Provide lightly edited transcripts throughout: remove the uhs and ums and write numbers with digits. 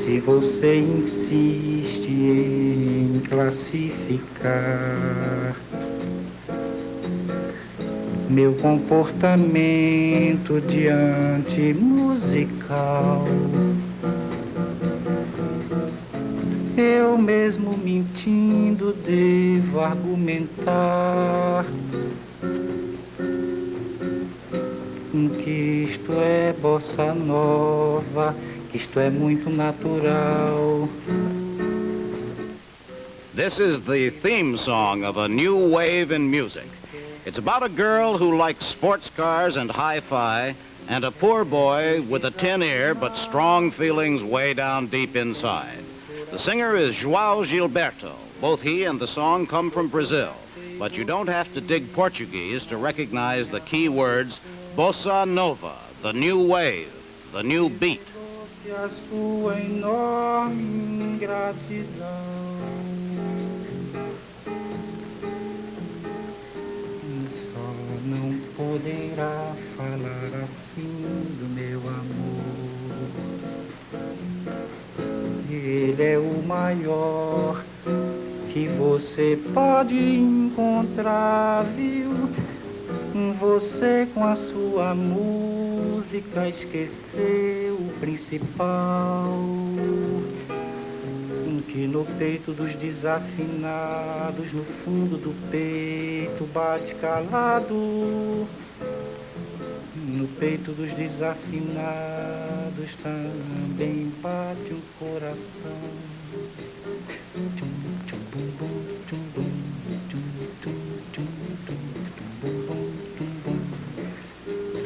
Se você insiste em classificar meu comportamento diante musical, eu mesmo mentindo devo argumentar que isto é bossa nova, que isto é muito natural. This is the theme song of a new wave in music. It's about a girl who likes sports cars and hi-fi, and a poor boy with a tin ear but strong feelings way down deep inside. The singer is João Gilberto. Both he and the song come from Brazil, but you don't have to dig Portuguese to recognize the key words bossa nova, the new wave, the new beat. A sua enorme ingratidão. Só não poderá falar assim do meu amor. Ele é o maior que você pode encontrar, viu? Você com a sua música esqueceu o principal, que no peito dos desafinados, no fundo do peito bate calado. No peito dos desafinados também bate o coração. Tchum, tchum, bum, bum, tchum, bum, tchum, tchum, tchum, tchum, tchum, bum, bum, tchum, bum,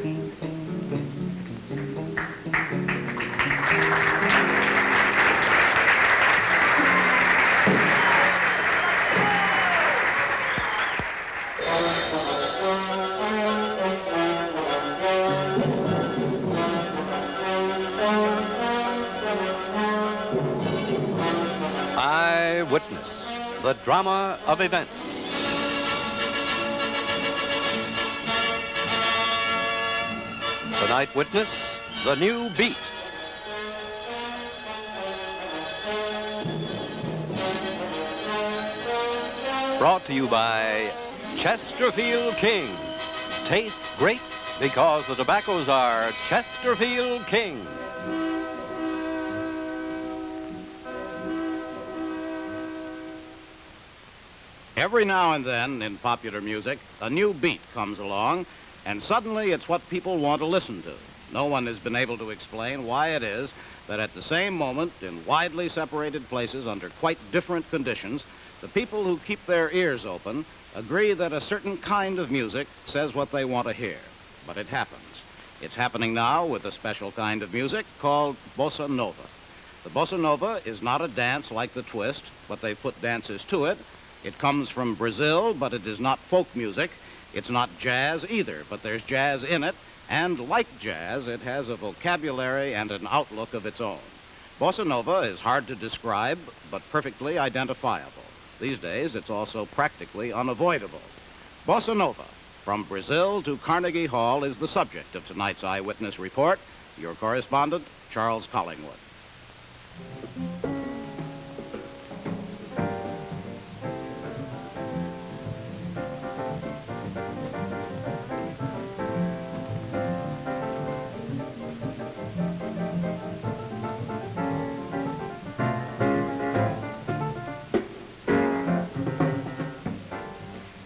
tchum, tchum, bum, tchum, bum, tchum, bum. Eyewitness, the drama of events. Tonight, witness the new beat. Brought to you by Chesterfield King. Taste great because the tobaccos are Chesterfield King. Every now and then in popular music, a new beat comes along, and suddenly it's what people want to listen to. No one has been able to explain why it is that at the same moment, in widely separated places under quite different conditions, the people who keep their ears open agree that a certain kind of music says what they want to hear. But it happens. It's happening now with a special kind of music called bossa nova. The bossa nova is not a dance like the twist, but they put dances to it. It comes from Brazil, but it is not folk music. It's not jazz either, but there's jazz in it. And like jazz, it has a vocabulary and an outlook of its own. Bossa nova is hard to describe, but perfectly identifiable. These days, it's also practically unavoidable. Bossa nova, from Brazil to Carnegie Hall, is the subject of tonight's Eyewitness Report. Your correspondent, Charles Collingwood.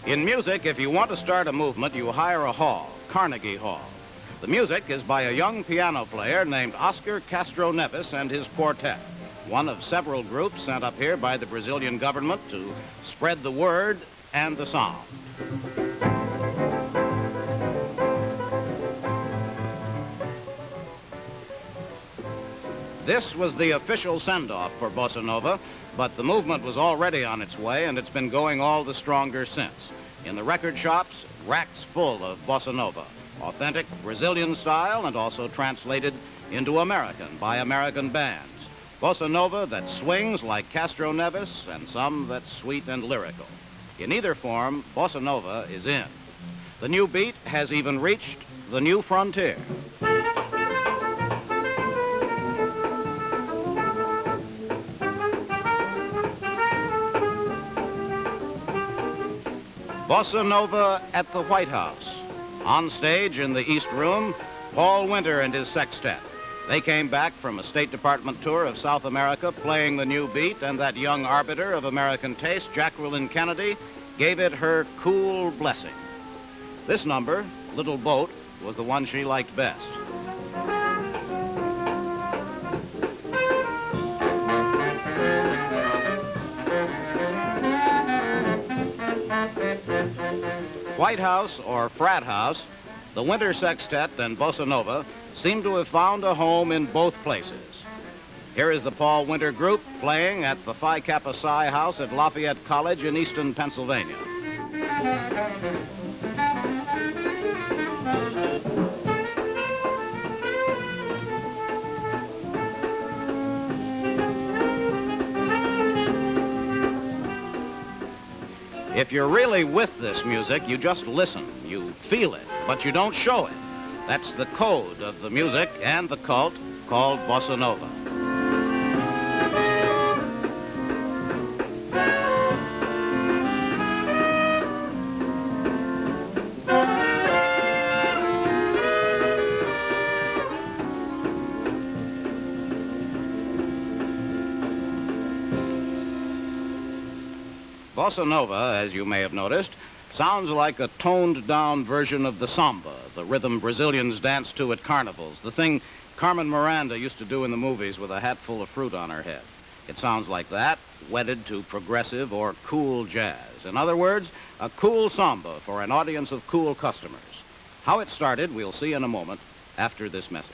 In music, if you want to start a movement, you hire a hall, Carnegie Hall. The music is by a young piano player named Oscar Castro Neves and his quartet, one of several groups sent up here by the Brazilian government to spread the word and the sound. This was the official send-off for Bossa Nova, but the movement was already on its way, and it's been going all the stronger since. In the record shops, racks full of Bossa Nova, authentic Brazilian style and also translated into American by American bands. Bossa Nova that swings like Castro Neves and some that's sweet and lyrical. In either form, Bossa Nova is in. The new beat has even reached the new frontier. Bossa Nova at the White House. On stage in the East Room, Paul Winter and his sextet. They came back from a State Department tour of South America playing the new beat, and that young arbiter of American taste, Jacqueline Kennedy, gave it her cool blessing. This number, Little Boat, was the one she liked best. White House or Frat House, the Winter Sextet and Bossa Nova seem to have found a home in both places. Here is the Paul Winter Group playing at the Phi Kappa Psi House at Lafayette College in Easton, Pennsylvania. If you're really with this music, you just listen. You feel it, but you don't show it. That's the code of the music and the cult called Bossa Nova. Bossa Nova, as you may have noticed, sounds like a toned-down version of the samba, the rhythm Brazilians dance to at carnivals, the thing Carmen Miranda used to do in the movies with a hat full of fruit on her head. It sounds like that, wedded to progressive or cool jazz. In other words, a cool samba for an audience of cool customers. How it started, we'll see in a moment after this message.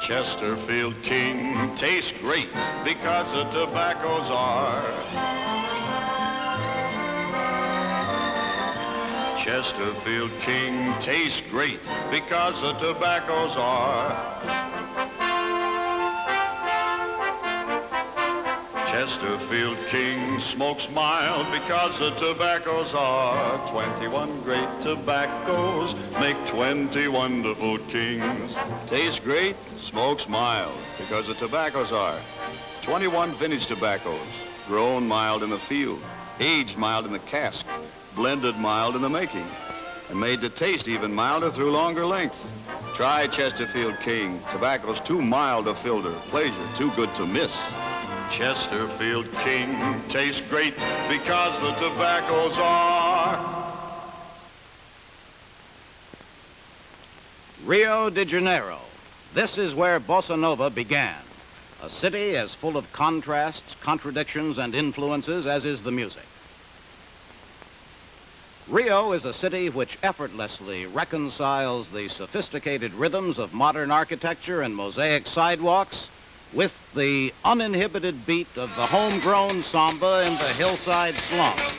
Chesterfield King tastes great because the tobaccos are. Chesterfield King tastes great because the tobaccos are. Chesterfield King smokes mild because the tobaccos are. 21 great tobaccos make 20 wonderful kings. Tastes great, smokes mild because the tobaccos are. 21 vintage tobaccos, grown mild in the field, aged mild in the cask, blended mild in the making, and made to taste even milder through longer length. Try Chesterfield King. Tobacco's too mild to filter, pleasure too good to miss. Chesterfield King tastes great because the tobaccos are. Rio de Janeiro. This is where Bossa Nova began. A city as full of contrasts, contradictions, and influences as is the music. Rio is a city which effortlessly reconciles the sophisticated rhythms of modern architecture and mosaic sidewalks with the uninhibited beat of the homegrown samba in the hillside slums.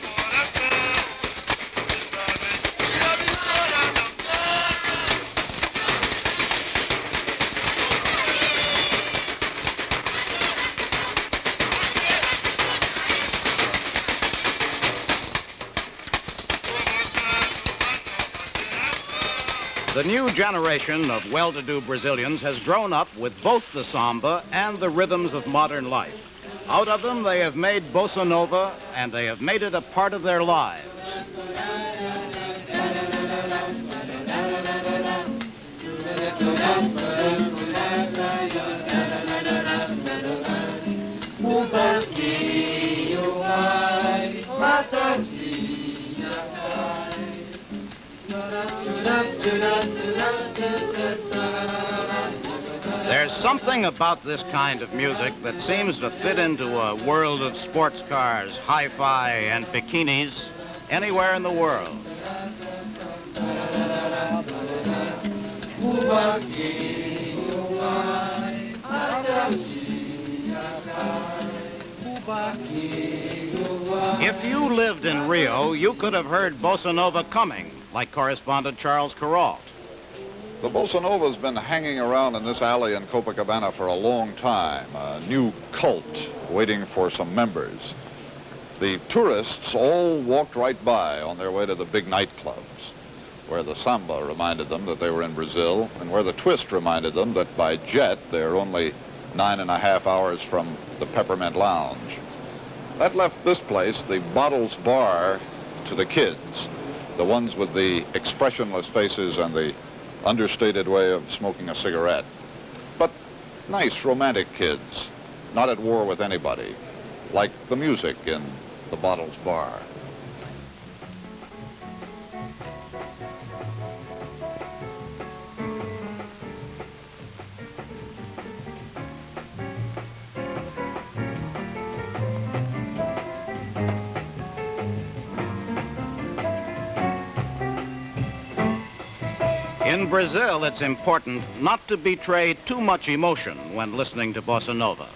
The new generation of well-to-do Brazilians has grown up with both the samba and the rhythms of modern life. Out of them, they have made Bossa Nova, and they have made it a part of their lives. There's something about this kind of music that seems to fit into a world of sports cars, hi-fi, and bikinis anywhere in the world. If you lived in Rio, you could have heard Bossa Nova coming, like correspondent Charles Kuralt. The Bossa Nova's been hanging around in this alley in Copacabana for a long time, a new cult waiting for some members. The tourists all walked right by on their way to the big nightclubs, where the samba reminded them that they were in Brazil, and where the twist reminded them that by jet they're only 9.5 hours from the Peppermint Lounge. That left this place, the Bottles Bar, to the kids, the ones with the expressionless faces and the understated way of smoking a cigarette. But nice, romantic kids, not at war with anybody, like the music in the Bottles Bar. In Brazil, it's important not to betray too much emotion when listening to bossa nova.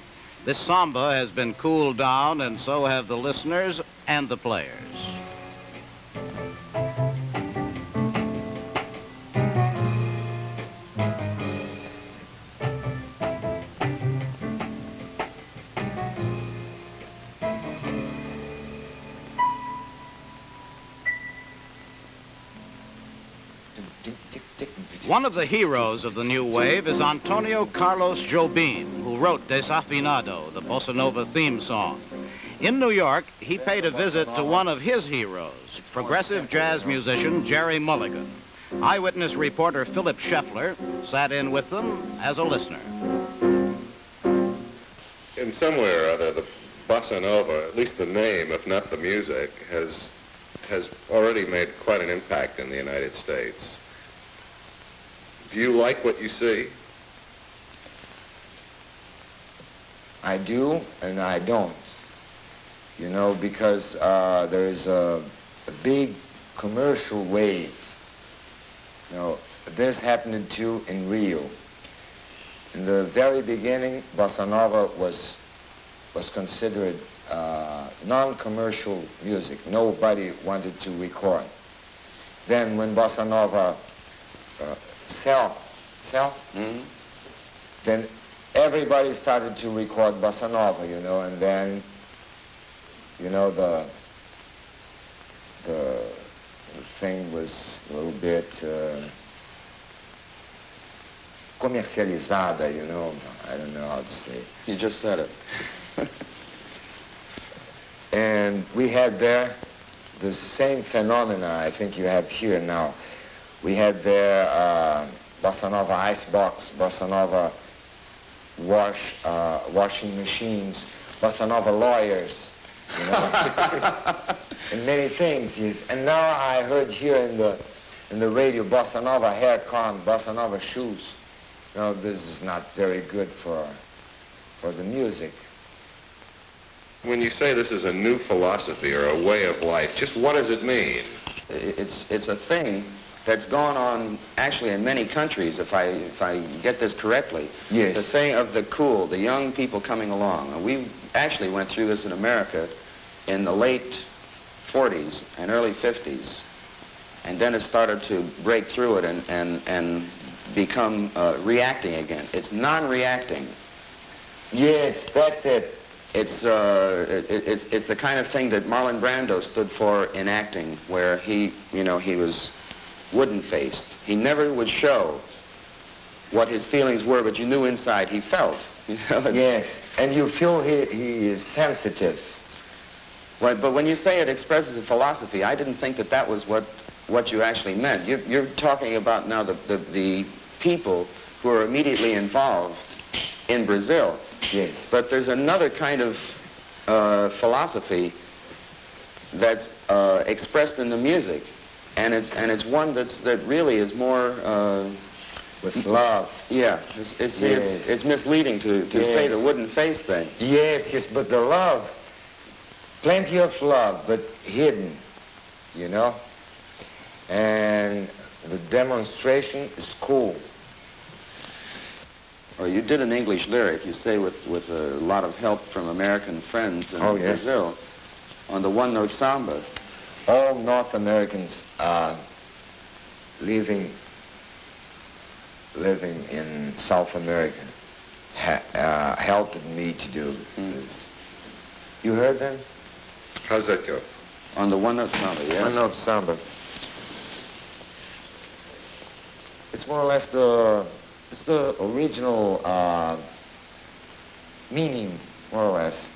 This samba has been cooled down, and so have the listeners and the players. One of the heroes of the new wave is Antonio Carlos Jobim, who wrote Desafinado, the bossa nova theme song. In New York, he paid a visit to one of his heroes, progressive jazz musician Jerry Mulligan. Eyewitness reporter Philip Scheffler sat in with them as a listener. In some way or other, the bossa nova, at least the name, if not the music, has already made quite an impact in the United States. Do you like what you see? I do and I don't. You know, because there is a big commercial wave. You know, this happened too in Rio. In the very beginning, bossa nova was considered non-commercial music. Nobody wanted to record. Then when bossa nova sell, then everybody started to record bossa nova, you know, and then, you know, the thing was a little bit comercializada, you know. I don't know how to say. You just said it. And we had there the same phenomena I think you have here now. We had there bossa nova icebox, bossa nova washing machines, bossa nova lawyers, you know, and many things. Yes. And now I heard here in the radio bossa nova hair con, bossa nova shoes. No, this is not very good for the music. When you say this is a new philosophy or a way of life, just what does it mean? It's a thing that's gone on actually in many countries, if I get this correctly. Yes. The thing of the cool, the young people coming along. We actually went through this in America in the late 40s and early 50s. And then it started to break through it and become reacting again. It's non-reacting. Yes, that's it. It's the kind of thing that Marlon Brando stood for in acting, where he was wooden-faced. He never would show what his feelings were, but you knew inside he felt. You know? Yes, and you feel he is sensitive. Well, but when you say it expresses a philosophy, I didn't think that was what you actually meant. You're talking about now the people who are immediately involved in Brazil. Yes. But there's another kind of philosophy that's expressed in the music, and it's one that really is more with love. Yeah, it's misleading to say the wooden face thing. Yes, but the love, plenty of love, but hidden, you know. And the demonstration is cool. Well, you did an English lyric, you say, with a lot of help from American friends in Brazil, on the one-note samba. All North Americans living in South America helped me to do this. You heard them? How's that go? On the one-note samba, yeah? One-note samba. It's more or less the original meaning, more or less.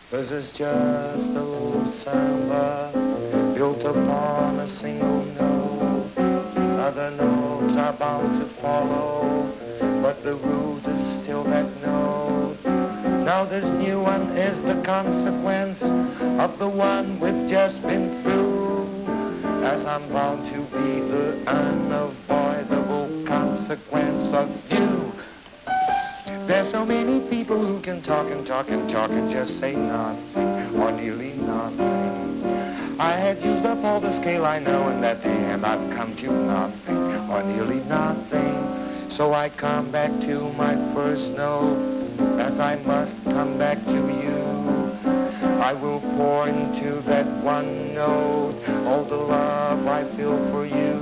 This is just a little samba built upon a single note. Other notes are bound to follow, but the root is still that note. Now this new one is the consequence of the one we've just been through, as I'm bound to be the unavoidable consequence of you. There's so many people who can talk and talk and talk and just say nothing, or nearly nothing. I had used up all the scale I know in that day, and I've come to nothing, or nearly nothing. So I come back to my first note, as I must come back to you. I will pour into that one note all the love I feel for you.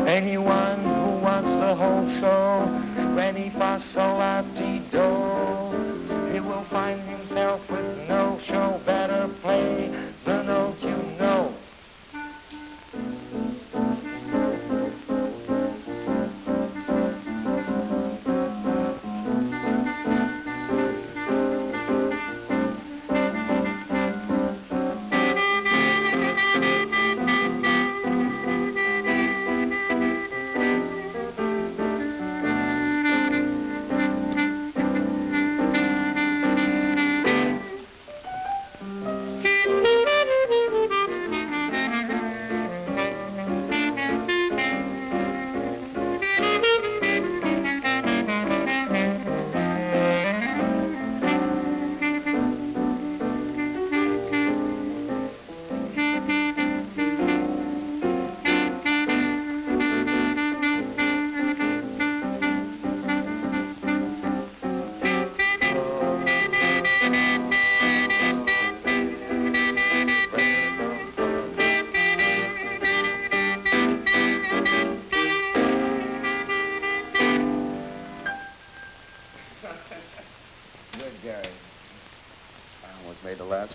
Anyone who wants the whole show, Renny fa sol la ti do, he will find himself with no show. Better play the note you know.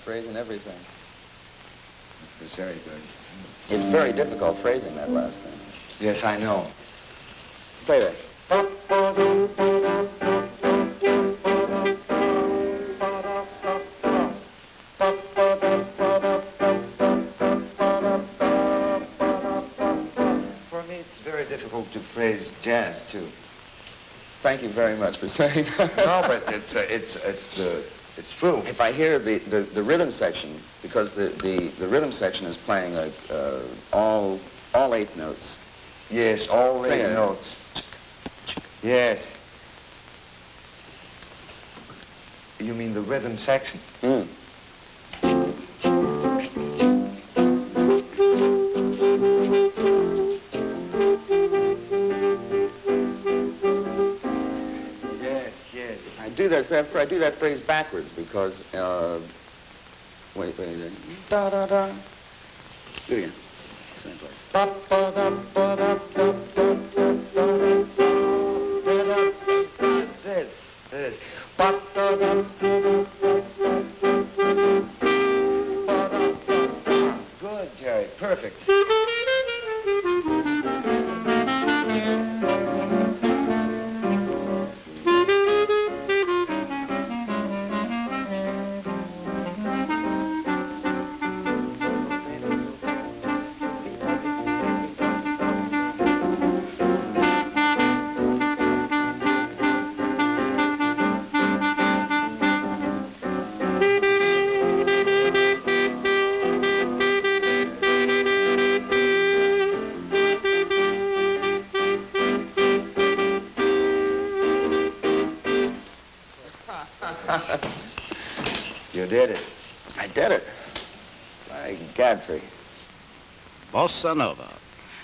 Phrase and everything. It's very good. It's very difficult phrasing that last thing. Yes, I know. Play that. For me, it's very difficult to phrase jazz too. Thank you very much for saying that. No, but it's true. If I hear the rhythm section, because the rhythm section is playing all 8 notes. Yes, all 8 notes. Yes. You mean the rhythm section? Mm. I do that phrase backwards because, wait, da da da. Do it again. Same place. This. Good, Jerry. Perfect. You did it. I did it. By Godfrey. Bossa Nova.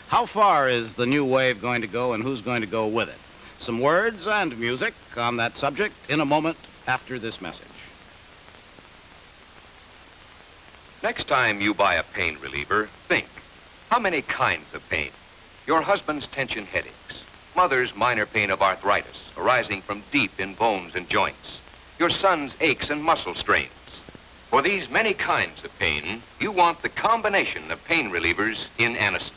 How far is the new wave going to go and who's going to go with it? Some words and music on that subject in a moment after this message. Next time you buy a pain reliever, think. How many kinds of pain? Your husband's tension headaches. Mother's minor pain of arthritis arising from deep in bones and joints. Your son's aches and muscle strains. For these many kinds of pain, you want the combination of pain relievers in Anacin.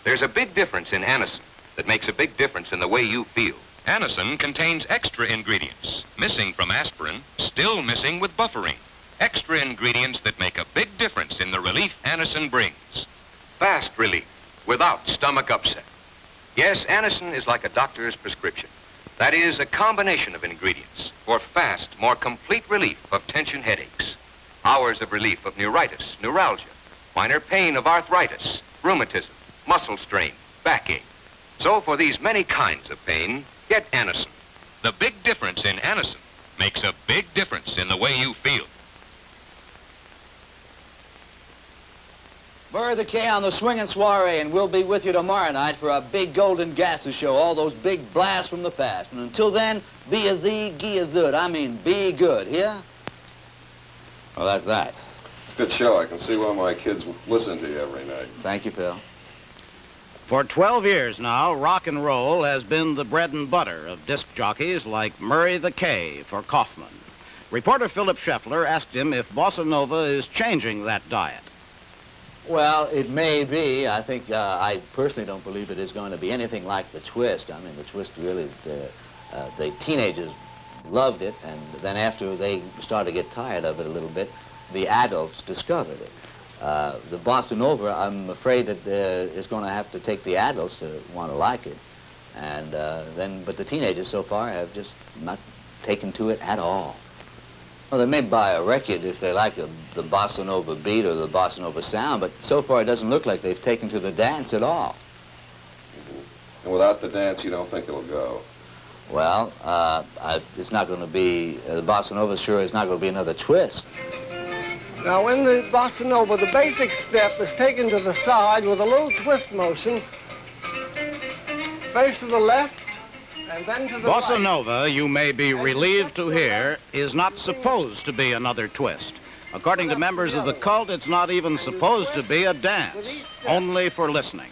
There's a big difference in Anacin that makes a big difference in the way you feel. Anacin contains extra ingredients, missing from aspirin, still missing with bufferine. Extra ingredients that make a big difference in the relief Anacin brings. Fast relief, without stomach upset. Yes, Anacin is like a doctor's prescription. That is, a combination of ingredients for fast, more complete relief of tension headaches. Hours of relief of neuritis, neuralgia, minor pain of arthritis, rheumatism, muscle strain, backache. So for these many kinds of pain, get Anacin. The big difference in Anacin makes a big difference in the way you feel. Murray the K on the swinging soiree, and we'll be with you tomorrow night for a big golden gases show, all those big blasts from the past. And until then, be a thee, gee a good. I mean, be good, yeah? Well, that's that. It's a good show. I can see why my kids listen to you every night. Thank you, Phil. For 12 years now, rock and roll has been the bread and butter of disc jockeys like Murray the K for Kaufman. Reporter Philip Scheffler asked him if bossa nova is changing that diet. Well, it may be. I think, I personally don't believe it is going to be anything like the twist. I mean, the twist really, the teenagers loved it, and then after they started to get tired of it a little bit, the adults discovered it. The bossa nova, I'm afraid that is going to have to take the adults to want to like it. And but the teenagers so far have just not taken to it at all. Well, they may buy a record if they like the bossa nova beat or the bossa nova sound, but so far it doesn't look like they've taken to the dance at all. Mm-hmm. And without the dance, you don't think it'll go? Well, it's not going to be, the bossa nova sure is not going to be another twist. Now, in the bossa nova, the basic step is taken to the side with a little twist motion, face to the left, and then to the right. Bossa nova, you may be relieved to hear, is not supposed to be another twist. According to members of the cult, it's not even supposed to be a dance, only for listening.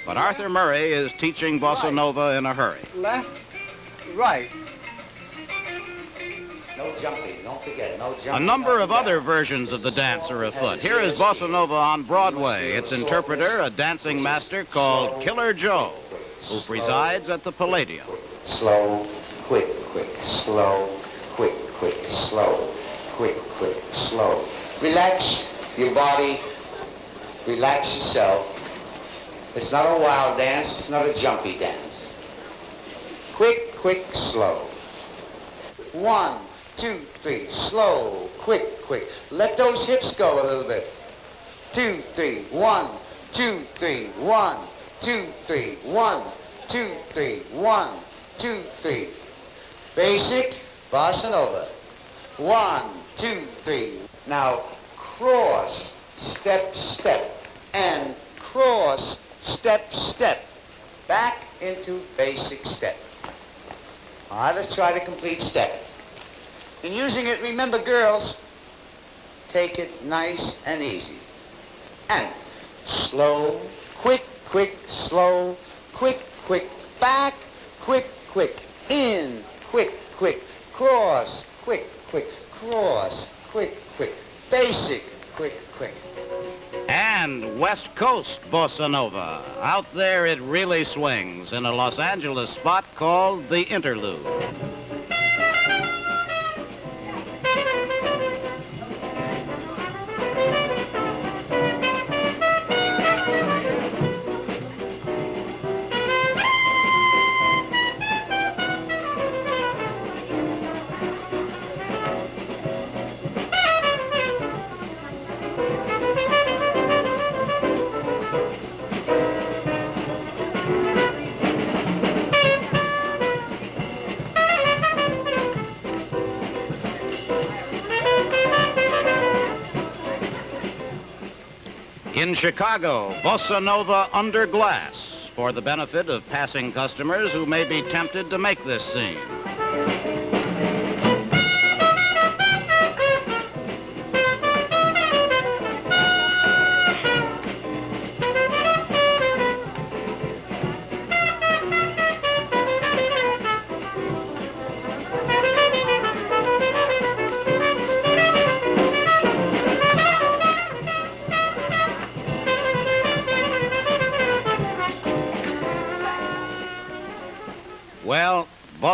But Arthur Murray is teaching bossa nova in a hurry. Left, right. No jumping, don't forget, no jumping. A number of other versions of the dance are afoot. Here is bossa nova on Broadway. Its interpreter, a dancing master called Killer Joe, who presides at the Palladium. Slow, quick, quick, slow, quick, quick, slow, quick, quick, slow. Relax your body, relax yourself. It's not a wild dance, it's not a jumpy dance. Quick, quick, slow. 1, 2, 3, slow, quick, quick. Let those hips go a little bit. 2, 3, 1, 2, 3, 1, 2, 3, 1, 2, 3, 1, 2, 3. Basic bossa nova. 1, 2, 3. Now cross, step, step, and cross, step, step. Back into basic step. All right, let's try the complete step. In using it, remember, girls, take it nice and easy. And slow, quick, quick, slow, quick, quick, back, quick, quick, in, quick, quick, cross, quick, quick, cross, quick, quick, basic, quick, quick. And West Coast bossa nova. Out there it really swings in a Los Angeles spot called the Interlude. In Chicago, bossa nova under glass for the benefit of passing customers who may be tempted to make this scene.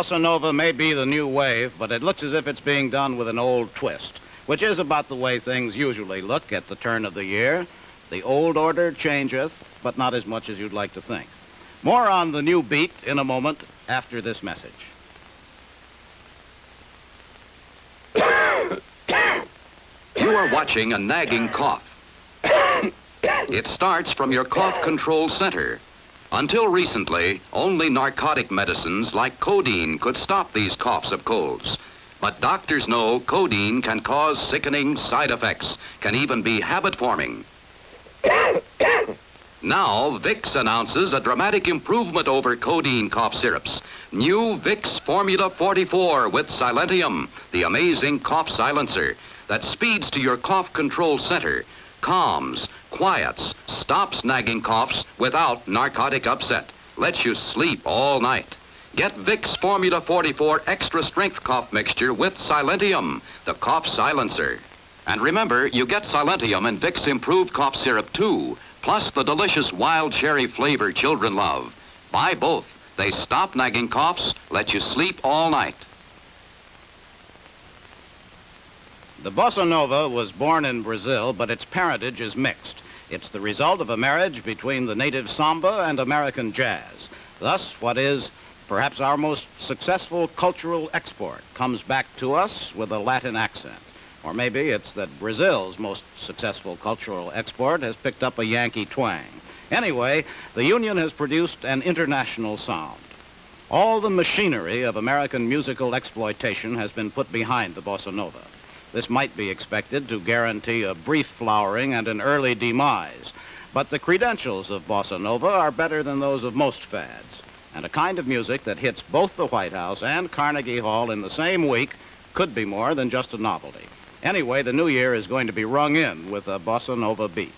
bossa nova may be the new wave, but it looks as if it's being done with an old twist, which is about the way things usually look at the turn of the year. The old order changeth, but not as much as you'd like to think. More on the new beat in a moment after this message. You are watching a nagging cough. It starts from your cough control center. Until recently, only narcotic medicines like codeine could stop these coughs of colds. But doctors know codeine can cause sickening side effects, can even be habit-forming. Now, Vicks announces a dramatic improvement over codeine cough syrups. New Vicks Formula 44 with Silentium, the amazing cough silencer that speeds to your cough control center, calms, quiets, stops nagging coughs without narcotic upset, lets you sleep all night. Get Vicks Formula 44 Extra Strength Cough Mixture with Silentium, the cough silencer. And remember, you get Silentium and Vicks Improved Cough Syrup too, plus the delicious wild cherry flavor children love. Buy both. They stop nagging coughs, let you sleep all night. The bossa nova was born in Brazil, but its parentage is mixed. It's the result of a marriage between the native samba and American jazz. Thus, what is perhaps our most successful cultural export comes back to us with a Latin accent. Or maybe it's that Brazil's most successful cultural export has picked up a Yankee twang. Anyway, the Union has produced an international sound. All the machinery of American musical exploitation has been put behind the bossa nova. This might be expected to guarantee a brief flowering and an early demise, but the credentials of bossa nova are better than those of most fads, and a kind of music that hits both the White House and Carnegie Hall in the same week could be more than just a novelty. Anyway, the new year is going to be rung in with a bossa nova beat.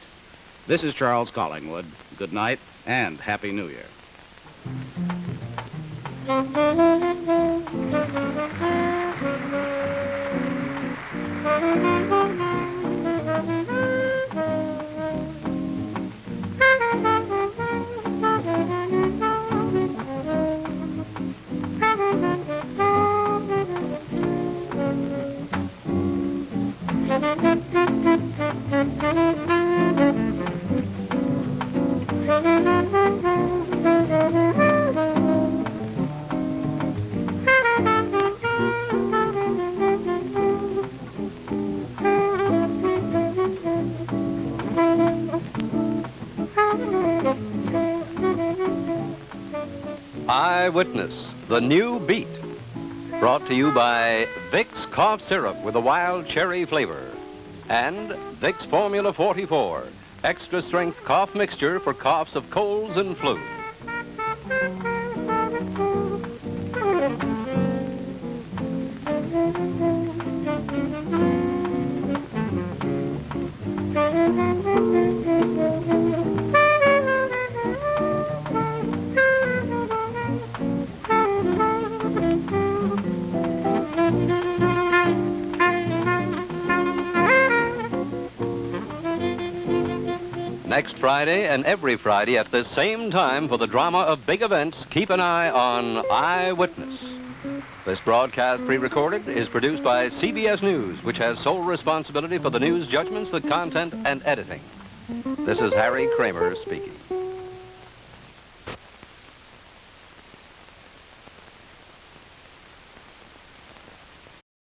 This is Charles Collingwood. Good night and Happy New Year. Eyewitness, the new beat. Brought to you by Vicks Cough Syrup with a wild cherry flavor. And Vicks Formula 44, extra strength cough mixture for coughs of colds and flu. Next Friday and every Friday at this same time for the drama of big events, keep an eye on Eyewitness. This broadcast, pre-recorded, is produced by CBS News, which has sole responsibility for the news judgments, the content, and editing. This is Harry Kramer speaking.